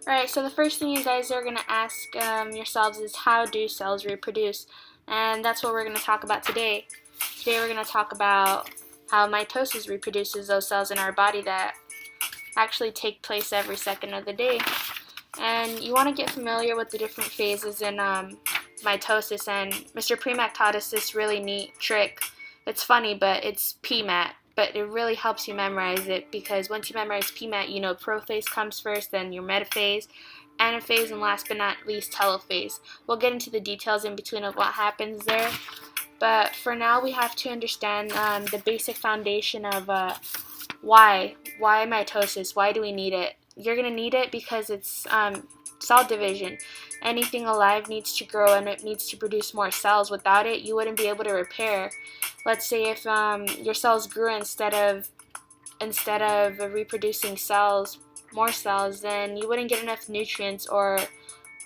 Alright, so the first thing you guys are going to ask yourselves is, how do cells reproduce? And that's what we're going to talk about today. Today we're going to talk about how mitosis reproduces those cells in our body that actually take place every second of the day. And you want to get familiar with the different phases in mitosis, and Mr. Premack taught us this really neat trick. It's funny, but it's PMAT, but it really helps you memorize it, because once you memorize PMAT, you know prophase comes first, then your metaphase, anaphase, and last but not least, telophase. We'll get into the details in between of what happens there, but for now we have to understand the basic foundation of why mitosis. Why do we need it? You're going to need it because it's cell division. Anything alive needs to grow and it needs to produce more cells. Without it, you wouldn't be able to repair. Let's say if your cells grew instead of reproducing cells, more cells, then you wouldn't get enough nutrients or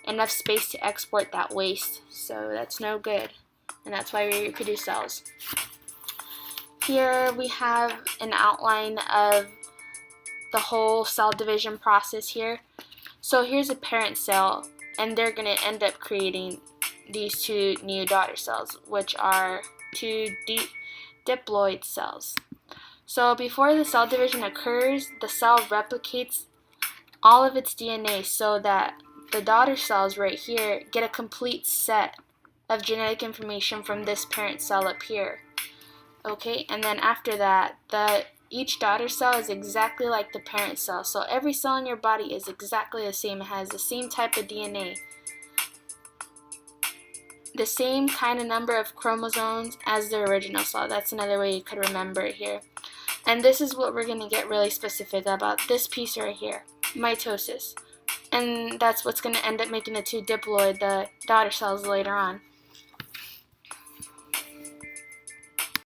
enough space to export that waste. So that's no good, and that's why we reproduce cells. Here we have an outline of the whole cell division process here. So here's a parent cell, and they're going to end up creating these two new daughter cells, which are two diploid cells. So before the cell division occurs, the cell replicates all of its DNA so that the daughter cells right here get a complete set of genetic information from this parent cell up here. Okay, and then after that, each daughter cell is exactly like the parent cell. So every cell in your body is exactly the same. It has the same type of DNA, the same kind of number of chromosomes as the original cell. That's another way you could remember it here. And this is what we're going to get really specific about, this piece right here, mitosis. And that's what's going to end up making the two diploid, the daughter cells, later on.